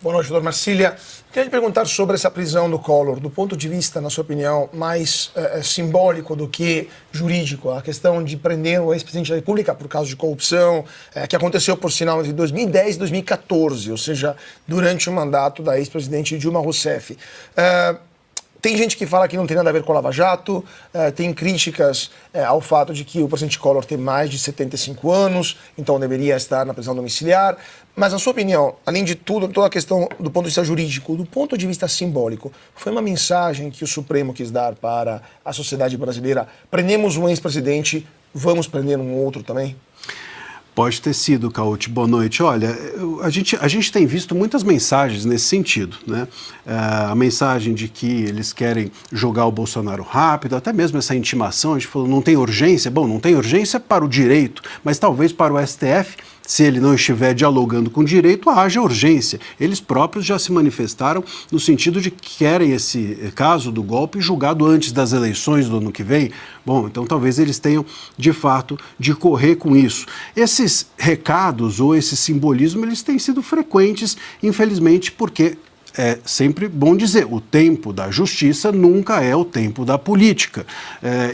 Boa noite, doutor Marcília. Queria lhe perguntar sobre essa prisão do Collor, do ponto de vista, na sua opinião, mais simbólico do que jurídico. A questão de prender o ex-presidente da República por causa de corrupção, que aconteceu, por sinal, entre 2010 e 2014, ou seja, durante o mandato da ex-presidente Dilma Rousseff. Tem gente que fala que não tem nada a ver com a Lava Jato, tem críticas ao fato de que o presidente Collor tem mais de 75 anos, então deveria estar na prisão domiciliar. Mas, na sua opinião, além de tudo, toda a questão do ponto de vista jurídico, do ponto de vista simbólico, foi uma mensagem que o Supremo quis dar para a sociedade brasileira? Prendemos um ex-presidente, vamos prender um outro também? Pode ter sido, Cauti. Boa noite. Olha, a gente tem visto muitas mensagens nesse sentido, né? A mensagem de que eles querem jogar o Bolsonaro rápido, até mesmo essa intimação, a gente falou, não tem urgência. Bom, não tem urgência para o direito, mas talvez para o STF, se ele não estiver dialogando com o direito, haja urgência. Eles próprios já se manifestaram no sentido de que querem esse caso do golpe julgado antes das eleições do ano que vem. Bom, então talvez eles tenham, de fato, de correr com isso. Esses recados ou esse simbolismo, eles têm sido frequentes, infelizmente, porque é sempre bom dizer, o tempo da justiça nunca é o tempo da política.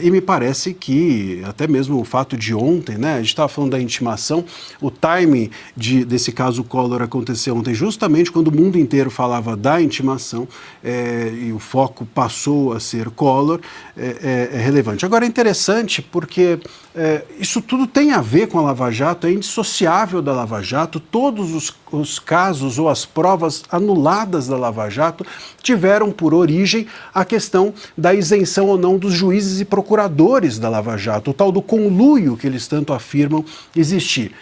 E me parece que, até mesmo o fato de ontem, né, a gente estava falando da intimação, o timing desse caso Collor aconteceu ontem justamente quando o mundo inteiro falava da intimação e o foco passou a ser Collor, é relevante. Agora é interessante porque isso tudo tem a ver com a Lava Jato, é indissociável da Lava Jato, todos os casos ou as provas anuladas da Lava Jato tiveram por origem a questão da isenção ou não dos juízes e procuradores da Lava Jato, o tal do conluio que eles tanto afirmam existir.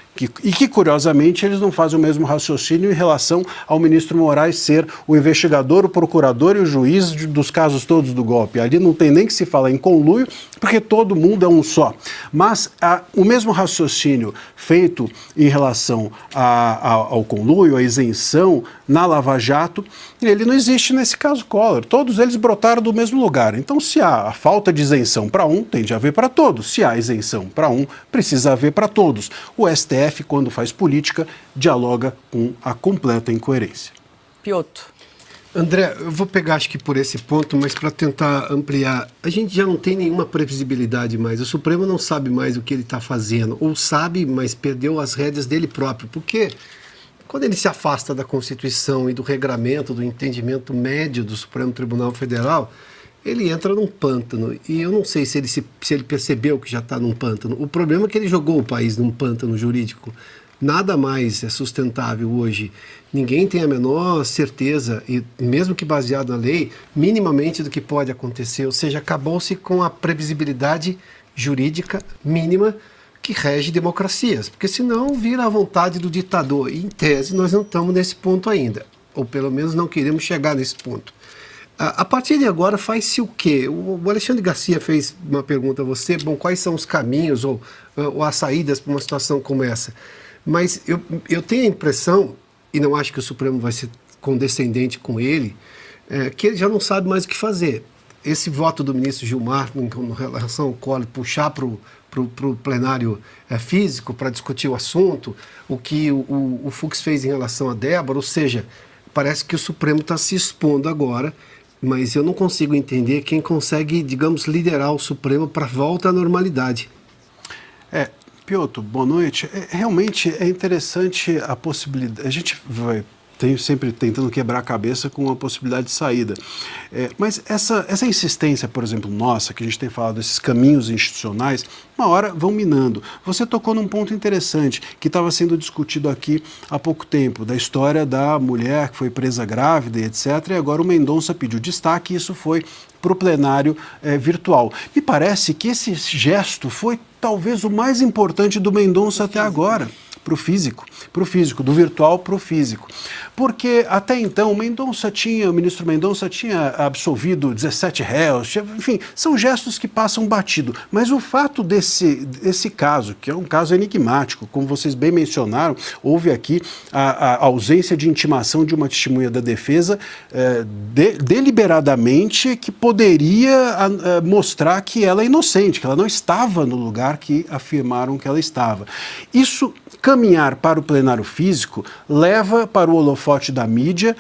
E que, curiosamente, eles não fazem o mesmo raciocínio em relação ao ministro Moraes ser o investigador, o procurador e o juiz dos casos todos do golpe. Ali não tem nem que se falar em conluio, porque todo mundo é um só. Mas o mesmo raciocínio feito em relação ao conluio, à isenção na Lava Jato, ele não existe nesse caso Collor. Todos eles brotaram do mesmo lugar. Então, se há a falta de isenção para um, tem de haver para todos. Se há isenção para um, precisa haver para todos. O STF, quando faz política, dialoga com a completa incoerência. Piotr. André, eu vou pegar acho que por esse ponto, mas para tentar ampliar, a gente já não tem nenhuma previsibilidade mais. O Supremo não sabe mais o que ele está fazendo, ou sabe, mas perdeu as rédeas dele próprio. Porque quando ele se afasta da Constituição e do regramento, do entendimento médio do Supremo Tribunal Federal, ele entra num pântano. E eu não sei se ele percebeu que já está num pântano. O problema é que ele jogou o país num pântano jurídico. Nada mais é sustentável hoje. Ninguém tem a menor certeza, e mesmo que baseado na lei, minimamente do que pode acontecer. Ou seja, acabou-se com a previsibilidade jurídica mínima que rege democracias. Porque senão vira a vontade do ditador. E, em tese, nós não estamos nesse ponto ainda. Ou pelo menos não queremos chegar nesse ponto. A partir de agora faz-se o quê? O Alexandre Garcia fez uma pergunta a você. Bom, quais são os caminhos ou as saídas para uma situação como essa? Mas eu tenho a impressão, e não acho que o Supremo vai ser condescendente com ele, que ele já não sabe mais o que fazer. Esse voto do ministro Gilmar em relação ao Collor, puxar para o plenário físico para discutir o assunto, o que o Fux fez em relação a Débora, ou seja, parece que o Supremo está se expondo agora, mas eu não consigo entender quem consegue, digamos, liderar o Supremo para a volta à normalidade. Piotr, boa noite. Realmente é interessante a possibilidade. A gente vai sempre tentando quebrar a cabeça com a possibilidade de saída. Mas essa insistência, por exemplo, nossa, que a gente tem falado, esses caminhos institucionais, uma hora vão minando. Você tocou num ponto interessante que estava sendo discutido aqui há pouco tempo, da história da mulher que foi presa grávida e etc. E agora o Mendonça pediu destaque e isso foi para o plenário virtual. Me parece que esse gesto foi talvez o mais importante do Mendonça até agora. Para o físico, do virtual para o físico. Porque até então o ministro Mendonça tinha absolvido 17 réus, enfim, são gestos que passam batido. Mas o fato desse caso, que é um caso enigmático, como vocês bem mencionaram, houve aqui a ausência de intimação de uma testemunha da defesa deliberadamente que poderia mostrar que ela é inocente, que ela não estava no lugar que afirmaram que ela estava. Isso caminhar para o plenário físico leva para o holofote da mídia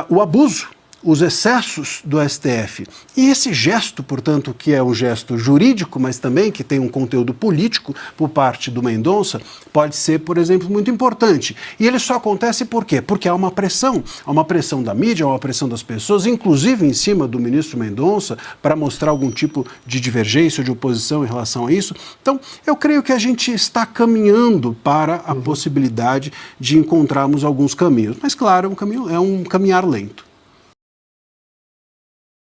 o abuso, os excessos do STF. E esse gesto, portanto, que é um gesto jurídico, mas também que tem um conteúdo político por parte do Mendonça, pode ser, por exemplo, muito importante. E ele só acontece por quê? Porque há uma pressão da mídia, há uma pressão das pessoas, inclusive em cima do ministro Mendonça, para mostrar algum tipo de divergência ou de oposição em relação a isso. Então, eu creio que a gente está caminhando para a possibilidade de encontrarmos alguns caminhos. Mas, claro, é um caminhar lento.